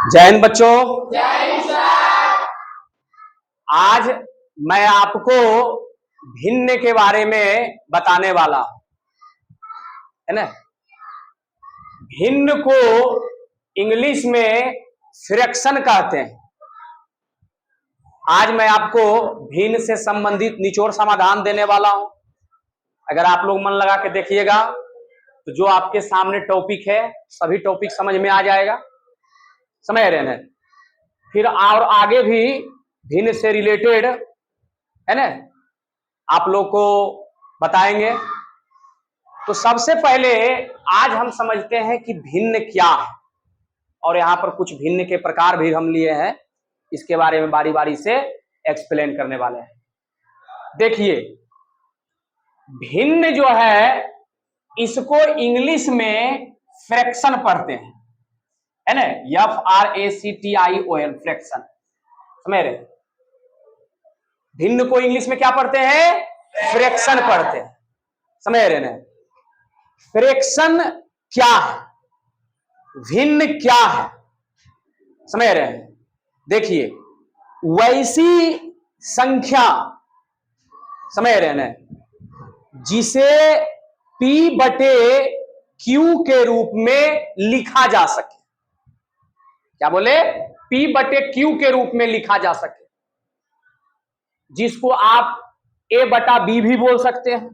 जय हिंद बच्चों। आज मैं आपको भिन्न के बारे में बताने वाला हूं, है ना। भिन्न को इंग्लिश में फ्रैक्शन कहते हैं। आज मैं आपको भिन्न से संबंधित निचोड़ समाधान देने वाला हूं। अगर आप लोग मन लगा के देखिएगा तो जो आपके सामने टॉपिक है सभी टॉपिक समझ में आ जाएगा, समझ रहे हैं। फिर और आगे भी भिन्न से रिलेटेड, है ना, आप लोग को बताएंगे। तो सबसे पहले आज हम समझते हैं कि भिन्न क्या है, और यहाँ पर कुछ भिन्न के प्रकार भी हम लिए हैं, इसके बारे में बारी बारी से एक्सप्लेन करने वाले हैं। देखिए, भिन्न जो है इसको इंग्लिश में फ्रैक्शन पढ़ते हैं, है ना, FRACTION, फ्रैक्शन। समझ रहे? भिन्न को इंग्लिश में क्या पढ़ते हैं? फ्रैक्शन पढ़ते हैं। समझ रहे ना? फ्रैक्शन क्या है, भिन्न क्या है, समझ रहे हैं। देखिए, वैसी संख्या, समझ रहे ना, जिसे P/Q के रूप में लिखा जा सके। क्या बोले? P/Q के रूप में लिखा जा सके, जिसको आप A/B भी बोल सकते हैं,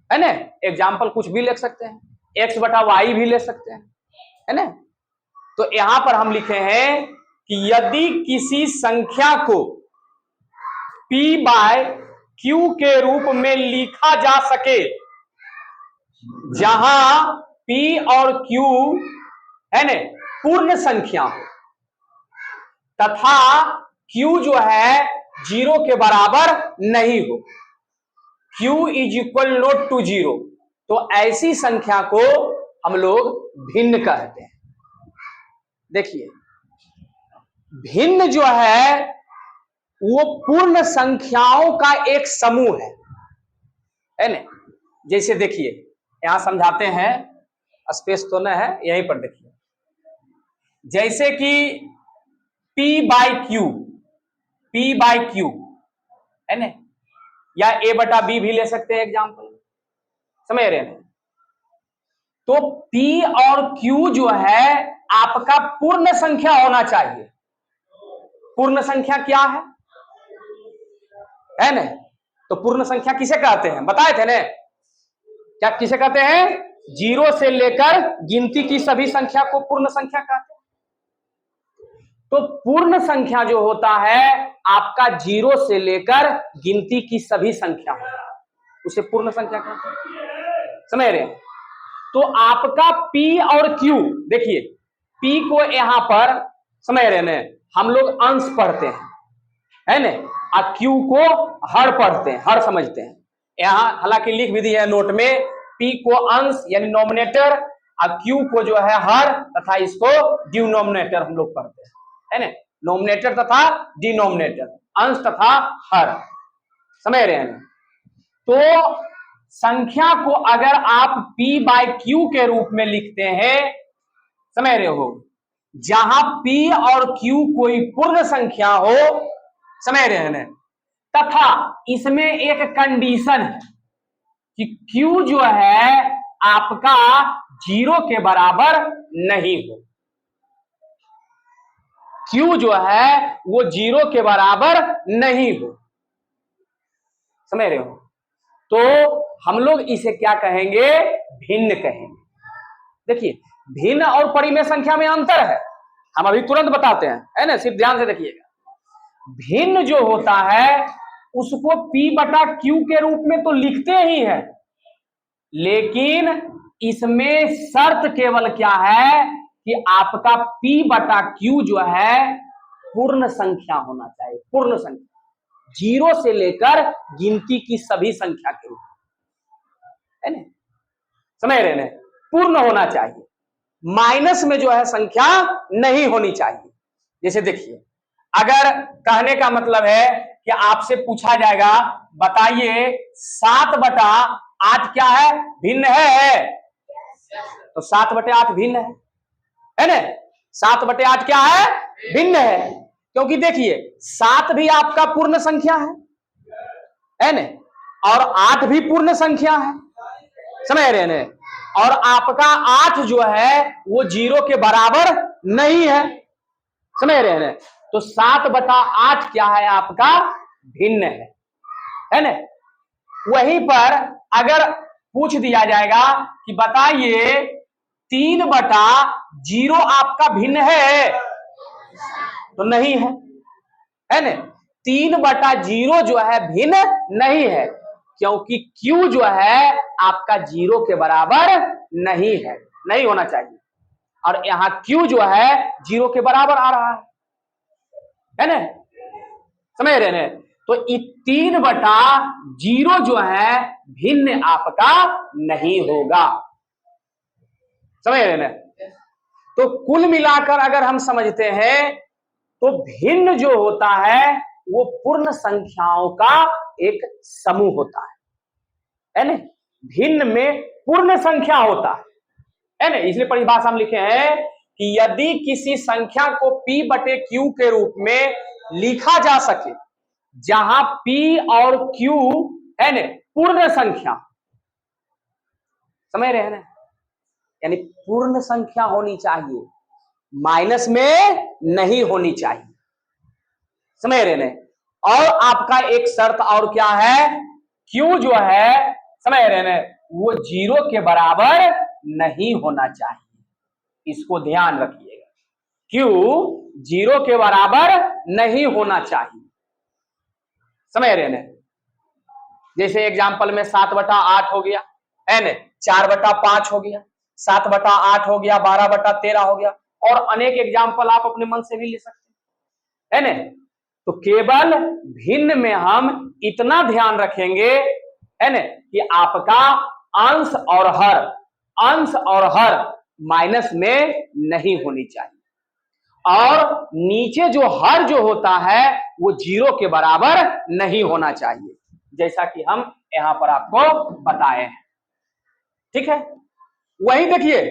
है ना। एग्जाम्पल कुछ भी लिख सकते हैं, X/Y भी ले सकते हैं, है ना। तो यहां पर हम लिखे हैं कि यदि किसी संख्या को P/Q के रूप में लिखा जा सके, जहां P और Q, है ना, पूर्ण संख्या हो, तथा Q जो है 0 के बराबर नहीं हो, Q = 0, तो ऐसी संख्या को हम लोग भिन्न कहते हैं। देखिए, भिन्न जो है वो पूर्ण संख्याओं का एक समूह है ना। जैसे देखिए, यहां समझाते हैं, स्पेस तो न है, यहीं पर देखिए। जैसे कि P/Q, है ना, या A/B भी ले सकते हैं एग्जाम्पल, समझ रहे हैं। तो P और Q जो है आपका पूर्ण संख्या होना चाहिए। पूर्ण संख्या क्या है ना। तो पूर्ण संख्या किसे कहते हैं, बताए थे ना। क्या किसे कहते हैं? 0 से लेकर गिनती की सभी संख्या को पूर्ण संख्या कहते हैं। तो पूर्ण संख्या जो होता है आपका 0 से लेकर गिनती की सभी संख्या होता है, उसे पूर्ण संख्या कहते हैं। समझ रहे हैं? तो आपका P और Q, देखिए, P को यहां पर, समझ रहे हैं, हम लोग अंश पढ़ते हैं, है ना, और Q को हर पढ़ते हैं, हर समझते हैं। यहां हालांकि लिख भी दिया है नोट में, P को अंश यानी नॉमिनेटर, और Q को जो है हर, तथा इसको डिनोमिनेटर हम लोग पढ़ते हैं, है ना। नॉमिनेटर तथा डिनोमिनेटर, अंश तथा हर, समझ रहे हैं। तो संख्या को अगर आप P/Q के रूप में लिखते हैं, समझ रहे हो, जहां P और Q कोई पूर्ण संख्या हो, समझ रहे हैं, तथा इसमें एक कंडीशन है कि Q जो है आपका 0 के बराबर नहीं हो। Q जो है वो 0 के बराबर नहीं हो, समझ रहे हो। तो हम लोग इसे क्या कहेंगे? भिन्न कहेंगे। देखिए, भिन्न और परिमेय संख्या में अंतर है, हम अभी तुरंत बताते हैं, है ना, सिर्फ ध्यान से देखिएगा। भिन्न जो होता है उसको P/Q के रूप में तो लिखते ही है, लेकिन इसमें शर्त केवल क्या है कि आपका P/Q जो है पूर्ण संख्या होना चाहिए, पूर्ण संख्या, 0 से लेकर गिनती की सभी संख्या के रूप में, है ना, समझ रहे हैं, पूर्ण होना चाहिए। माइनस में जो है संख्या नहीं होनी चाहिए। जैसे देखिए, अगर कहने का मतलब है कि आपसे पूछा जाएगा, बताइए 7/, 8 क्या है, भिन्न है। तो 7/8 भिन्न है ना। 7/8 क्या है, भिन्न है। क्योंकि देखिए 7 भी आपका पूर्ण संख्या है ना, और 8 भी पूर्ण संख्या है, समझ रहे हैं। और आपका 8 जो है वो 0 के बराबर नहीं है, समझ रहे हैं। तो 7/8 क्या है आपका, भिन्न है ना। वहीं पर अगर पूछ दिया जाएगा कि बताइए 3/0 आपका भिन्न है, तो नहीं है ना। 3/0 जो है भिन्न नहीं है, क्योंकि Q जो है आपका 0 के बराबर नहीं है, नहीं होना चाहिए। और यहां Q जो है 0 के बराबर आ रहा है ना, समझ रहे हैं। तो 3/0 जो है भिन्न आपका नहीं होगा, समझ रहे हैं। तो कुल मिलाकर अगर हम समझते हैं तो भिन्न जो होता है वो पूर्ण संख्याओं का एक समूह होता है ना। भिन्न में पूर्ण संख्या होता है ना। इसलिए परिभाषा हम लिखे हैं कि यदि किसी संख्या को P/Q के रूप में लिखा जा सके, जहां P और Q है ना पूर्ण संख्या, समझ रहे हैं ना, यानी पूर्ण संख्या होनी चाहिए, माइनस में नहीं होनी चाहिए, समझ रहे हैं। और आपका एक शर्त और क्या है, Q जो है, समझ रहे हैं, वो 0 के बराबर नहीं होना चाहिए, इसको ध्यान रखिएगा। Q 0 के बराबर नहीं होना चाहिए, समझ रहे हैं। जैसे एग्जांपल में 7/8 हो गया है ना, 4/5 हो गया, 7/8 हो गया, 12/13 हो गया, और अनेक एग्जांपल आप अपने मन से भी ले सकते हैं, है ना। तो केवल भिन्न में हम इतना ध्यान रखेंगे, है ना, कि आपका अंश और हर माइनस में नहीं होनी चाहिए, और नीचे जो हर जो होता है वो 0 के बराबर नहीं होना चाहिए, जैसा कि हम यहां पर आपको बताए हैं, ठीक है। वही देखिए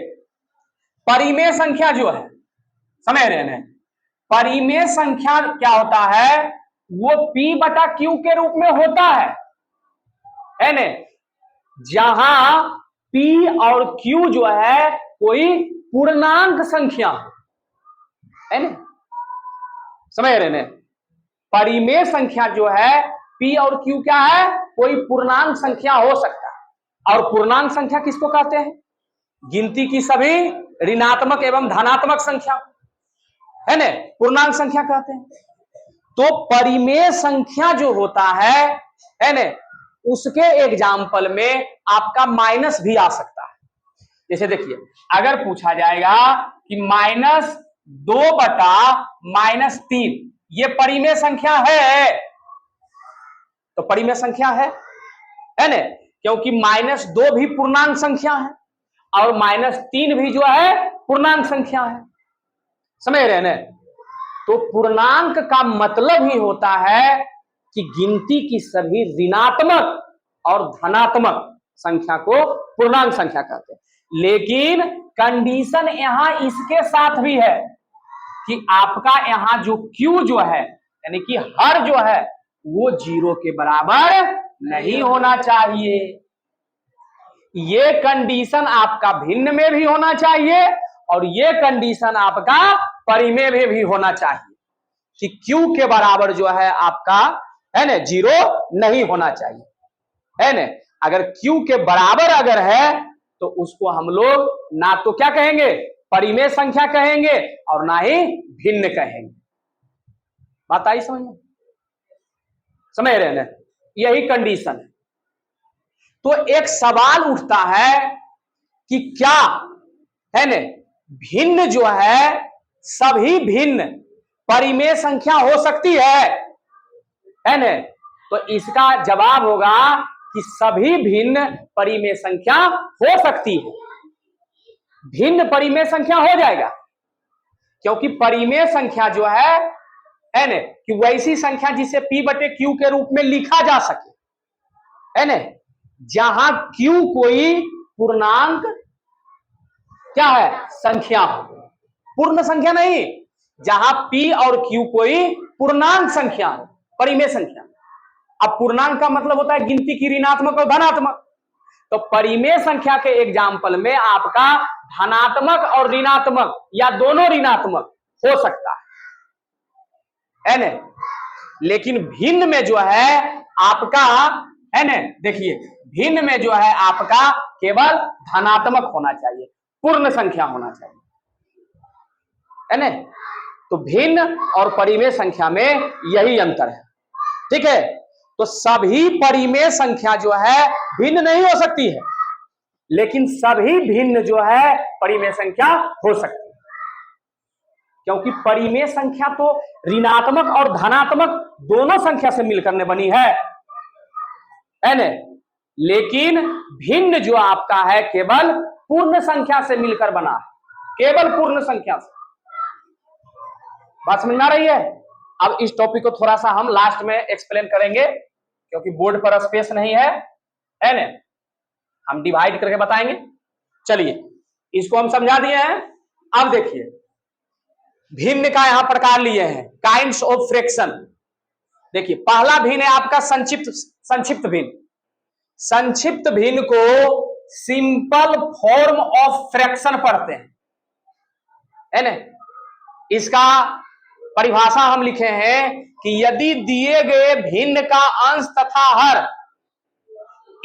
परिमेय संख्या जो है, समझ रहे हैं, परिमेय संख्या क्या होता है, वो P/Q के रूप में होता है ना, जहां P और Q जो है कोई पूर्णांक संख्या है ना, समझ रहे हैं। परिमेय संख्या जो है P और Q क्या है, कोई पूर्णांक संख्या हो सकता है। और पूर्णांक संख्या किसको कहते हैं, गिनती की सभी ऋणात्मक एवं धनात्मक संख्या है ना, पूर्णांक संख्या कहते हैं। तो परिमेय संख्या जो होता है ना, उसके एग्जाम्पल में आपका माइनस भी आ सकता है। जैसे देखिए अगर पूछा जाएगा कि -2/-3 ये परिमेय संख्या है, तो परिमेय संख्या है ना, क्योंकि -2 भी पूर्णांक संख्या है और -3 भी जो है पूर्णांक संख्या है, समझ रहे हैं ना। तो पूर्णांक का मतलब ही होता है कि गिनती की सभी ऋणात्मक और धनात्मक संख्या को पूर्णांक संख्या कहते हैं। लेकिन कंडीशन यहां इसके साथ भी है कि आपका यहां जो Q जो है, यानी कि हर जो है वो 0 के बराबर नहीं होना चाहिए। ये कंडीशन आपका भिन्न में भी होना चाहिए और ये कंडीशन आपका परिमेय में भी होना चाहिए कि Q के बराबर जो है आपका है ना 0 नहीं होना चाहिए, है ना। अगर Q के बराबर अगर है तो उसको हम लोग ना तो क्या कहेंगे, परिमेय संख्या कहेंगे, और ना ही भिन्न कहेंगे। बात आई समझ रहे हैं ना, यही कंडीशन है। तो एक सवाल उठता है कि क्या है ना भिन्न जो है सभी भिन्न परिमेय संख्या हो सकती है ना। तो इसका जवाब होगा कि सभी भिन्न परिमेय संख्या हो सकती है। भिन्न परिमेय संख्या हो जाएगा, क्योंकि परिमेय संख्या जो है ना कि वैसी संख्या जिसे P/Q के रूप में लिखा जा सके, है ना। जहां Q कोई पूर्णांक क्या है, संख्या हो, पूर्ण संख्या नहीं, जहां P और Q कोई पूर्णांक संख्या हो, परिमेय संख्या। अब पूर्णांक का मतलब होता है गिनती की ऋणात्मक और धनात्मक। तो परिमेय संख्या के एग्जाम्पल में आपका धनात्मक और ऋणात्मक या दोनों ऋणात्मक हो सकता है ना। लेकिन भिन्न में जो है आपका है ना, देखिए भिन्न में जो है आपका केवल धनात्मक होना चाहिए, पूर्ण संख्या होना चाहिए, है ना। तो भिन्न और परिमेय संख्या में यही अंतर है, ठीक है। तो सभी परिमेय संख्या जो है भिन्न नहीं हो सकती है, लेकिन सभी भिन्न जो है परिमेय संख्या हो सकती है, क्योंकि परिमेय संख्या तो ऋणात्मक और धनात्मक दोनों संख्या से मिलकर ने बनी है ना। लेकिन भिन्न जो आपका है केवल पूर्ण संख्या से मिलकर बना है, केवल पूर्ण संख्या से। बात समझ में आ रही है। अब इस टॉपिक को थोड़ा सा हम लास्ट में एक्सप्लेन करेंगे, क्योंकि बोर्ड पर स्पेस नहीं है ना, हम डिवाइड करके बताएंगे। चलिए इसको हम समझा दिए हैं। अब देखिए भिन्न का यहां प्रकार लिए हैं, काइंड्स ऑफ फ्रैक्शन। देखिए पहला भिन्न है आपका संक्षिप्त भिन्न। संक्षिप्त भिन्न को सिंपल फॉर्म ऑफ फ्रैक्शन पढ़ते हैं, है ना। इसका परिभाषा हम लिखे हैं कि यदि दिए गए भिन्न का अंश तथा हर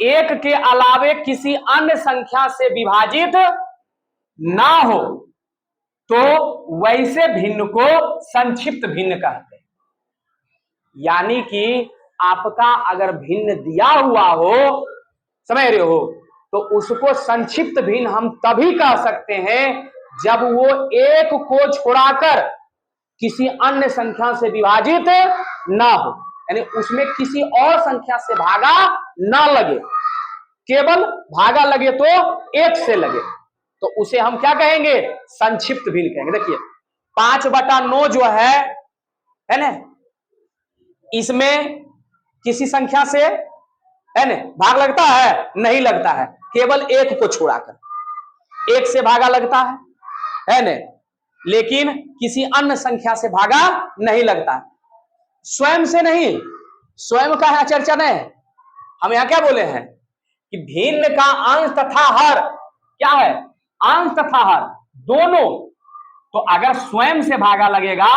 एक के अलावे किसी अन्य संख्या से विभाजित ना हो तो वैसे भिन्न को संक्षिप्त भिन्न कहते हैं। यानी कि आपका अगर भिन्न दिया हुआ हो, समझ रहे हो, तो उसको संक्षिप्त भिन्न हम तभी कह सकते हैं जब वो एक को छोड़ाकर किसी अन्य संख्या से विभाजित ना हो, यानी उसमें किसी और संख्या से भागा ना लगे, केवल भागा लगे तो एक से लगे, तो उसे हम क्या कहेंगे, संक्षिप्त भिन्न कहेंगे। देखिए 5/9 जो है ना, इसमें किसी संख्या से है ना भाग लगता है, नहीं लगता है, केवल एक को छोड़ाकर एक से भागा लगता है ना, लेकिन किसी अन्य संख्या से भागा नहीं लगता है। स्वयं से नहीं, स्वयं का यहां चर्चा नहीं है। हम यहां क्या बोले हैं कि भिन्न का अंश तथा हर क्या है, अंश तथा हर दोनों। तो अगर स्वयं से भागा लगेगा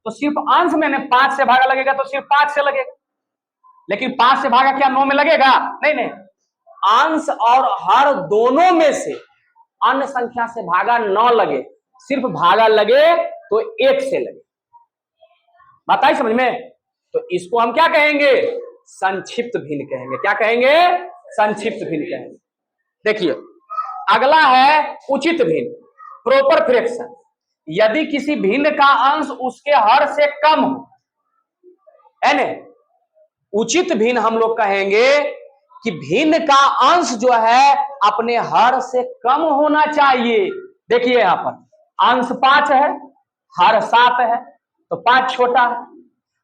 तो सिर्फ अंश में 5 से भागा लगेगा तो सिर्फ 5 से लगेगा, लेकिन 5 से भागा क्या 9 में लगेगा, नहीं। अंश और हर दोनों में से अन्य संख्या से भागा न लगे, सिर्फ भागा लगे तो एक से लगे। बात आई समझ में। तो इसको हम क्या कहेंगे, संक्षिप्त भिन्न कहेंगे। क्या कहेंगे, संक्षिप्त भिन्न कहेंगे। देखिए अगला है उचित भिन्न, प्रॉपर फ्रैक्शन। यदि किसी भिन्न का अंश उसके हर से कम हो, है ना, उचित भिन्न हम लोग कहेंगे कि भिन्न का अंश जो है अपने हर से कम होना चाहिए। देखिए यहां पर अंश 5 है, हर 7 है, तो 5 छोटा है।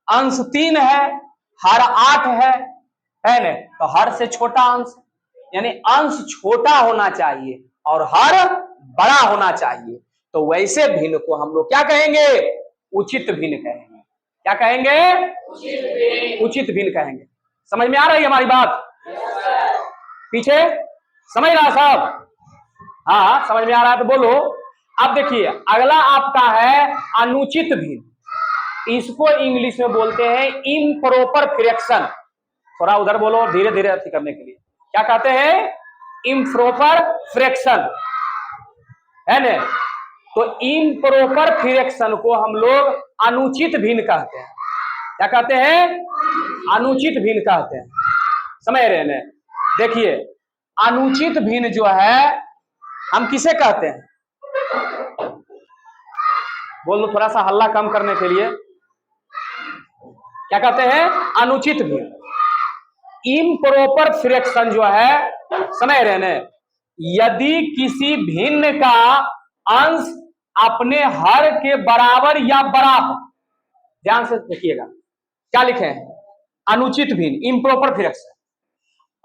अंश 3 है, हर 8 है ना, तो हर से छोटा अंश, यानी अंश छोटा होना चाहिए और हर बड़ा होना चाहिए। तो वैसे भिन्न को हम लोग क्या कहेंगे, उचित भिन्न कहेंगे। क्या कहेंगे, उचित भिन्न कहेंगे। समझ में आ रही है हमारी बात, पीछे समझ रहा सब, हाँ समझ में आ रहा है तो बोलो। अब देखिए अगला आपका है अनुचित भिन्न। इसको इंग्लिश में बोलते हैं इम्प्रॉपर फ्रैक्शन। थोड़ा उधर बोलो, धीरे धीरे अति करने के लिए। क्या कहते हैं, इम्प्रॉपर फ्रैक्शन, है ना। तो इम्प्रॉपर फ्रैक्शन को हम लोग अनुचित भिन्न कहते हैं। क्या कहते हैं, अनुचित भिन्न कहते हैं। समझ रहे हैं। देखिए अनुचित भिन्न जो है हम किसे कहते हैं, बोल दो थोड़ा सा हल्ला कम करने के लिए। क्या कहते हैं, अनुचित भिन्न। इम्प्रॉपर फ्रैक्शन जो है, समझ रहे हैं, यदि किसी भिन्न का अंश अपने हर के बराबर या बड़ा हो, ध्यान से देखिएगा क्या लिखे हैं, अनुचित भिन्न, इम्प्रॉपर फ्रैक्शन।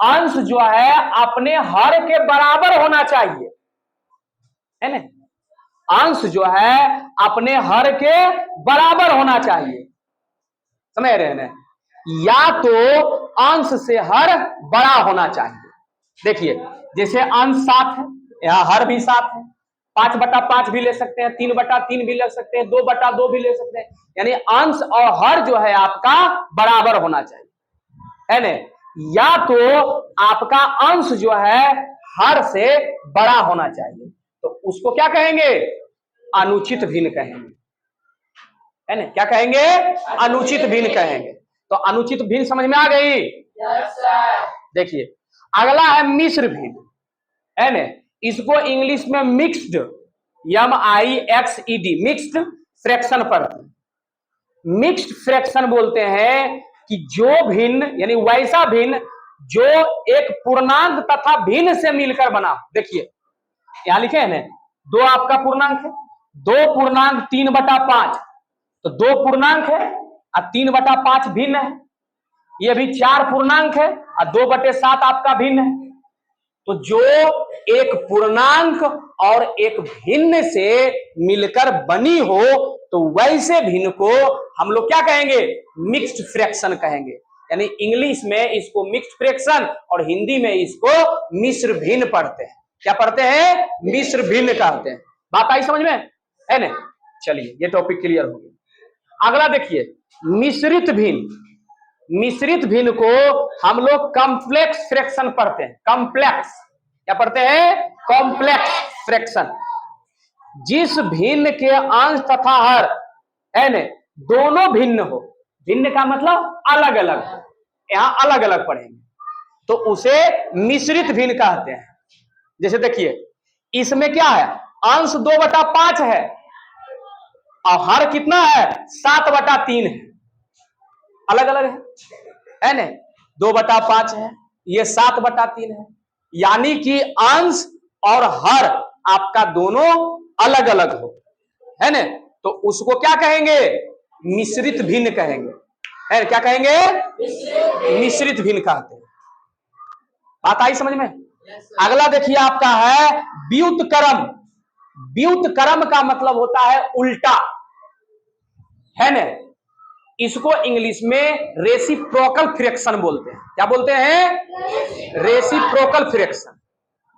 अंश जो है अपने हर के बराबर होना चाहिए, है ना। अंश जो है अपने हर के बराबर होना चाहिए, समझ रहे हैं ना। या तो अंश से हर बड़ा होना चाहिए। देखिए जैसे अंश 7 है, यहाँ हर भी 7 है, 5/5 भी ले सकते हैं, 3/3 भी ले सकते हैं, 2/2 भी ले सकते हैं। यानी अंश और हर जो है आपका बराबर होना चाहिए, है ना। या तो आपका अंश जो है हर से बड़ा होना चाहिए, तो उसको क्या कहेंगे, अनुचित भिन्न कहेंगे, है ना। क्या कहेंगे, अनुचित भिन्न कहेंगे। तो अनुचित भिन्न समझ में आ गई। देखिए अगला है मिश्र भिन्न, है ना। इसको इंग्लिश में मिक्स्ड, MIXED, मिक्स्ड फ्रैक्शन पढ़ते हैं। मिक्स्ड फ्रैक्शन बोलते हैं कि जो भिन्न यानी वैसा भिन्न जो एक पूर्णांक तथा भिन्न से मिलकर बना। देखिए यहां लिखे हैं ना, 2 आपका पूर्णांक है, 2 पूर्णांक 3/5, तो 2 पूर्णांक है और 3/5 भिन्न है। ये भी 4 पूर्णांक है और 2/7 आपका भिन्न है। तो जो एक पूर्णांक और एक भिन्न से मिलकर बनी हो, तो वैसे भिन्न को हम लोग क्या कहेंगे, मिक्स्ड फ्रैक्शन कहेंगे। यानी इंग्लिश में इसको मिक्स्ड फ्रैक्शन और हिंदी में इसको मिश्र भिन्न पढ़ते हैं। क्या पढ़ते हैं, मिश्र भिन्न कहते हैं। बात आई समझ में, है ना। चलिए ये टॉपिक क्लियर हो गया। अगला देखिए मिश्रित भिन्न। मिश्रित भिन्न को हम लोग कॉम्प्लेक्स फ्रैक्शन पढ़ते हैं। कॉम्प्लेक्स क्या पढ़ते हैं, कॉम्प्लेक्स फ्रैक्शन। जिस भिन्न के अंश तथा हर, है ना, दोनों भिन्न हो, भिन्न का मतलब अलग अलग, यहां अलग अलग पढ़ेंगे, तो उसे मिश्रित भिन्न कहते हैं। जैसे देखिए इसमें क्या है, अंश 2/5 है और हर कितना है, 7/3 है, अलग अलग है ना। 2/5 है, ये 7/3 है, यानी कि अंश और हर आपका दोनों अलग अलग हो, है ना। तो उसको क्या कहेंगे, मिश्रित भिन्न कहेंगे, है क्या कहेंगे, मिश्रित भिन्न कहते हैं। बात आई समझ में। अगला देखिए आपका है व्युत्क्रम। व्युत्क्रम का मतलब होता है उल्टा, है ना। इसको इंग्लिश में रेसिप्रोकल फ्रैक्शन बोलते हैं। क्या बोलते हैं, रेसिप्रोकल फ्रैक्शन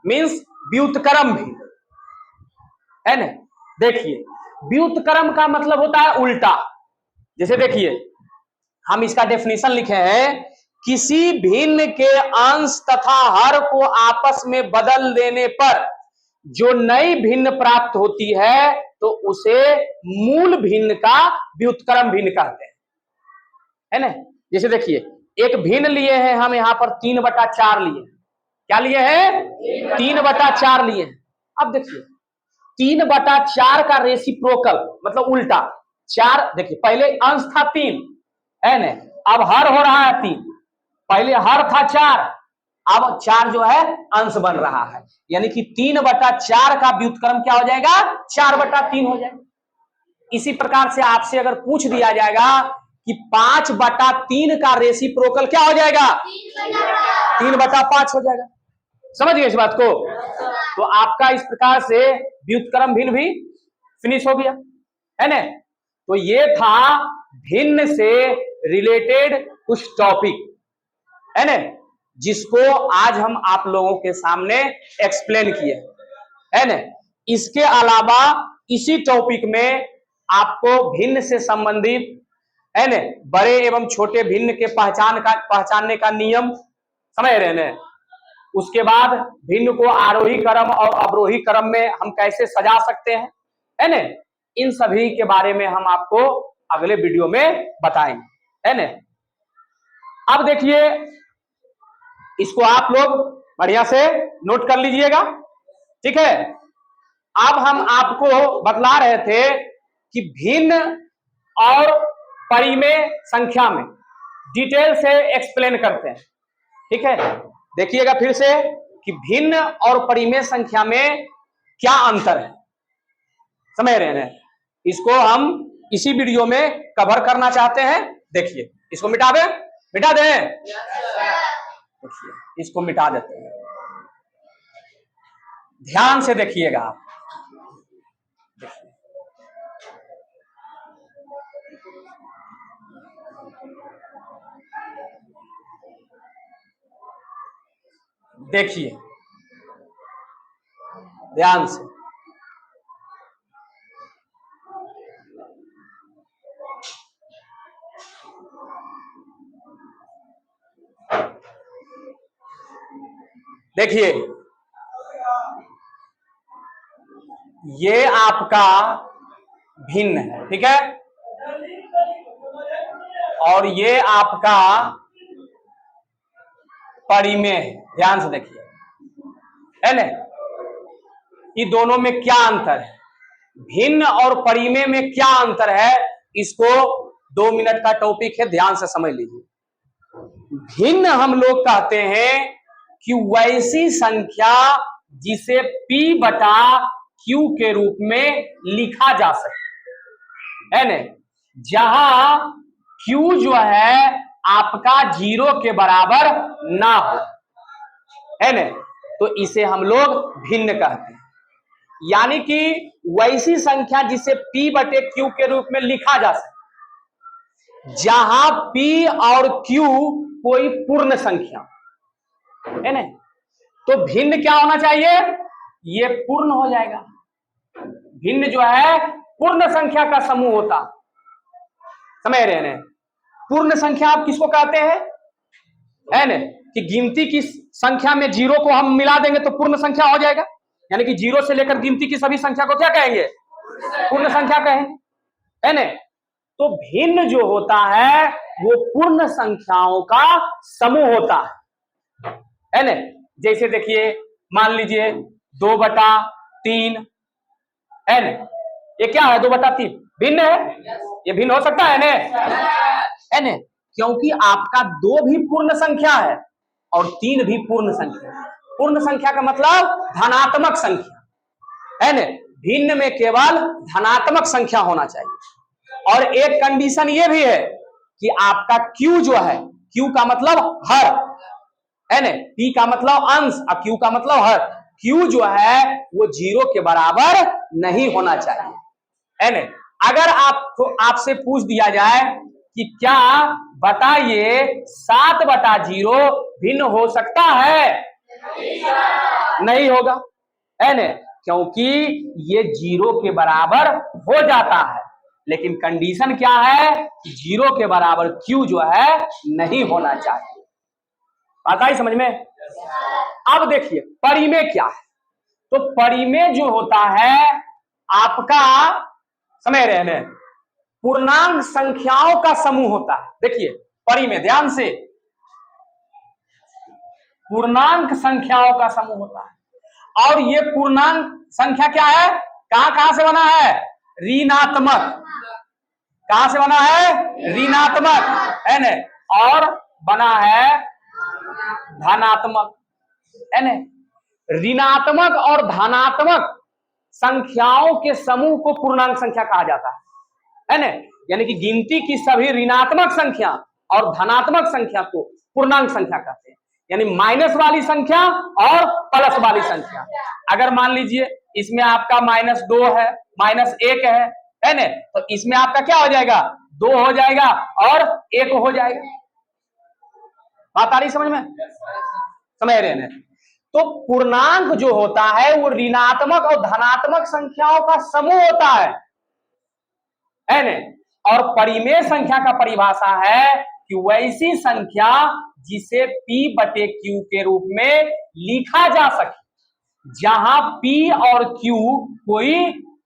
मींस व्युत्क्रम भी, है ना। देखिए व्युत्क्रम का मतलब होता है उल्टा। जैसे देखिए हम इसका डेफिनेशन लिखे हैं, किसी भिन्न के अंश तथा हर को आपस में बदल देने पर जो नई भिन्न प्राप्त होती है, तो उसे मूल भिन्न का व्युत्क्रम भिन्न कहते हैं, है ना। जैसे देखिए एक भिन्न लिए हैं हम यहाँ पर 3/4 लिए, क्या लिए हैं, 3/4 लिए हैं। अब देखिए 3/4 का रेसिप्रोकल मतलब उल्टा, 4 देखिए पहले अंश था 3, है ना, अब हर हो रहा है 3। पहले हर था 4, अब 4 जो है अंश बन रहा है, यानी कि 3/4 का व्युत्क्रम क्या हो जाएगा, 4/3 हो जाएगा। इसी प्रकार से आपसे अगर पूछ दिया जाएगा कि 5/3 का रेसिप्रोकल क्या हो जाएगा, 3/5 हो जाएगा। समझ गए इस बात को। तो आपका इस प्रकार से व्युत्क्रम भिन्न भी फिनिश हो गया, है ना। तो ये था भिन्न से रिलेटेड कुछ टॉपिक, है ना, जिसको आज हम आप लोगों के सामने एक्सप्लेन किए, है ना। इसके अलावा इसी टॉपिक में आपको भिन्न से संबंधित, है ना, बड़े एवं छोटे भिन्न के पहचानने का नियम समझ रहे हैं। उसके बाद भिन्न को आरोही क्रम और अवरोही क्रम में हम कैसे सजा सकते हैं, है ना, इन सभी के बारे में हम आपको अगले वीडियो में बताएंगे, है ना। अब देखिए इसको आप लोग बढ़िया से नोट कर लीजिएगा, ठीक है। अब हम आपको बतला रहे थे कि भिन्न और परिमेय संख्या में डिटेल से एक्सप्लेन करते हैं, ठीक है। देखिएगा फिर से कि भिन्न और परिमेय संख्या में क्या अंतर है, समझ रहे हैं। इसको हम इसी वीडियो में कवर करना चाहते हैं। देखिए इसको मिटा दें, देखिए इसको मिटा देते हैं। ध्यान से देखिएगा आप, देखिए ध्यान से, देखिए ये आपका भिन्न है, ठीक है, और ये आपका परिमेय है। ध्यान से देखिए, है ना, ये दोनों में क्या अंतर है, भिन्न और परिमेय में क्या अंतर है, इसको 2 मिनट का टॉपिक है, ध्यान से समझ लीजिए। भिन्न हम लोग कहते हैं कि वैसी संख्या जिसे P बटा Q के रूप में लिखा जा सके, है न, जहां Q जो है आपका 0 के बराबर ना हो, है न, तो इसे हम लोग भिन्न कहते हैं। यानी कि वैसी संख्या जिसे P बटे Q के रूप में लिखा जा सके, जहां P और Q कोई पूर्ण संख्या, है ना, तो भिन्न क्या होना चाहिए, ये पूर्ण हो जाएगा। भिन्न जो है पूर्ण संख्या का समूह होता, समझ रहे हैं? पूर्ण संख्या आप किसको कहते हैं, है ना, कि गिनती की संख्या में 0 को हम मिला देंगे तो पूर्ण संख्या हो जाएगा। यानी कि 0 से लेकर गिनती की सभी संख्या को क्या कहेंगे, पूर्ण संख्या कहेंगे, है ना। तो भिन्न जो होता है वो पूर्ण संख्याओं का समूह होता है ना। जैसे देखिए, मान लीजिए 2/3, है ना, ये क्या है, 2/3 भिन्न है, ये भिन्न हो सकता है ना, क्योंकि आपका 2 भी पूर्ण संख्या है और 3 भी पूर्ण संख्या है। पूर्ण संख्या का मतलब धनात्मक संख्या, है ना। भिन्न में केवल धनात्मक संख्या होना चाहिए। और एक कंडीशन ये भी है कि आपका Q जो है, Q का मतलब हर, है ना, P का मतलब अंश और Q का मतलब हर, Q जो है वो 0 के बराबर नहीं होना चाहिए, है ना। अगर आपसे पूछ दिया जाए कि क्या बताइए 7/0 भिन्न हो सकता है, नहीं होगा, है ना, क्योंकि ये 0 के बराबर हो जाता है। लेकिन कंडीशन क्या है, 0 के बराबर Q जो है नहीं होना चाहिए। बात आई समझ में? अब देखिए परिमेय क्या है। तो परिमेय जो होता है आपका, समझ रहे हैं, पूर्णांक संख्याओं का समूह होता है। देखिए परिमेय, ध्यान से, पूर्णांक संख्याओं का समूह होता है। और ये पूर्णांक संख्या क्या है, कहां से बना है, ऋणात्मक, कहां से बना है, ऋणात्मक, है ना, और बना है धनात्मक, है ना। ऋणात्मक और धनात्मक संख्याओं के समूह को पूर्णांक संख्या कहा जाता है ना। यानी कि गिनती की सभी ऋणात्मक संख्या और धनात्मक संख्या को पूर्णांक संख्या कहते हैं। यानी माइनस वाली संख्या और प्लस वाली संख्या। अगर मान लीजिए इसमें आपका -2 है, -1 है ना, तो इसमें आपका क्या हो जाएगा, 2 हो जाएगा और 1 हो जाएगा। बात आ रही समझ में, समझ रहे हैं? तो पूर्णांक जो होता है वो ऋणात्मक और धनात्मक संख्याओं का समूह होता है ना। और परिमेय संख्या का परिभाषा है कि वैसी संख्या जिसे P बटे Q के रूप में लिखा जा सके, जहां P और Q कोई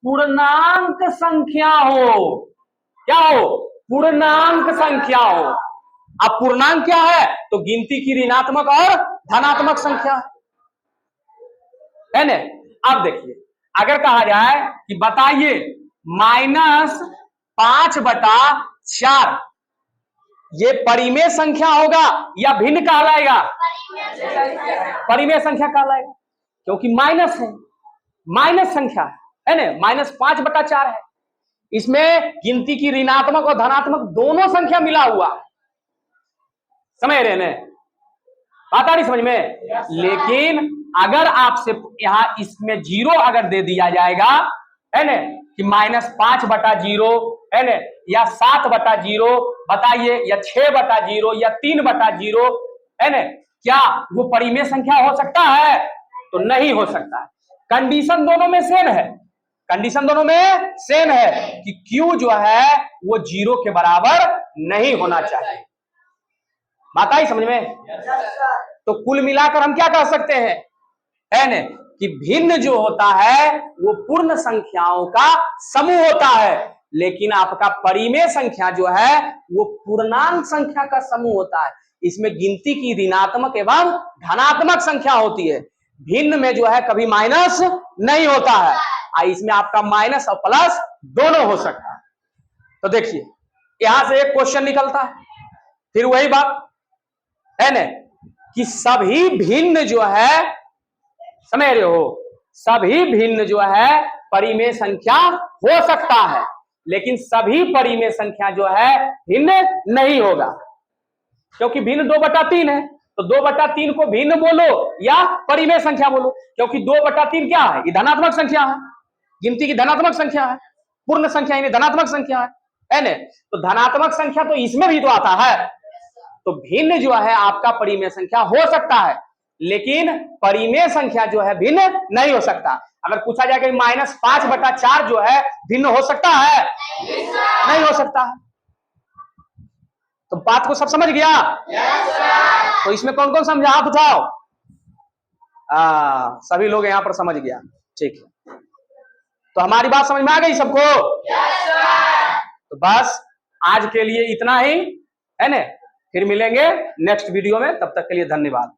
पूर्णांक संख्या हो। क्या हो, पूर्णांक संख्या हो। अब पूर्णांक क्या है, तो गिनती की ऋणात्मक और धनात्मक संख्या है ना। अब देखिए, अगर कहा जाए कि बताइए -5/4 ये परिमेय संख्या होगा या भिन्न कहलाएगा, परिमेय संख्या कहलाएगा, क्योंकि माइनस है, माइनस संख्या है ना, -5/4 है। इसमें गिनती की ऋणात्मक और धनात्मक दोनों संख्या मिला हुआ है, समझ रहे हैं? बात आ रही समझ में? लेकिन अगर आपसे यहाँ इसमें 0 अगर दे दिया जाएगा, है ना, कि -5/0, है ना, या 7/0, बताइए, या 6/0, या 3/0, है ना, क्या वो परिमेय संख्या हो सकता है? तो नहीं हो सकता है। कंडीशन दोनों में सेम है, कंडीशन दोनों में सेम है कि Q जो है वो 0 के बराबर नहीं होना चाहिए। बात आई समझ में? तो कुल मिलाकर हम क्या कह सकते हैं, है न, कि भिन्न जो होता है वो पूर्ण संख्याओं का समूह होता है, लेकिन आपका परिमेय संख्या जो है वो पूर्णांक संख्या का समूह होता है। इसमें गिनती की ऋणात्मक एवं धनात्मक संख्या होती है। भिन्न में जो है कभी माइनस नहीं होता है, इसमें आपका माइनस और प्लस दोनों हो सकता है। तो देखिए यहां से एक क्वेश्चन निकलता है, फिर वही बात है न, कि सभी भिन्न जो है, समझ रहे हो, सभी भिन्न जो है परिमेय संख्या हो सकता है, लेकिन सभी परिमेय संख्या जो है भिन्न नहीं होगा, क्योंकि भिन्न 2/3 है। तो 2/3 को भिन्न बोलो या परिमेय संख्या बोलो, क्योंकि 2/3 क्या है? ये धनात्मक संख्या है, गिनती की धनात्मक संख्या है, पूर्ण संख्या यानी धनात्मक संख्या है न। तो धनात्मक संख्या तो इसमें भी तो आता है। तो भिन्न जो है आपका परिमेय संख्या हो सकता है, लेकिन परिमेय संख्या जो है भिन्न नहीं हो सकता। अगर पूछा जाए कि -5/4 जो है भिन्न हो सकता है? नहीं हो सकता है। तो बात को सब समझ गया? तो इसमें कौन कौन समझा? हाथ उठाओ। सभी लोग यहां पर समझ गया, ठीक है। तो हमारी बात समझ में आ गई सबको? तो बस आज के लिए इतना ही, है ना। फिर मिलेंगे नेक्स्ट वीडियो में, तब तक के लिए धन्यवाद।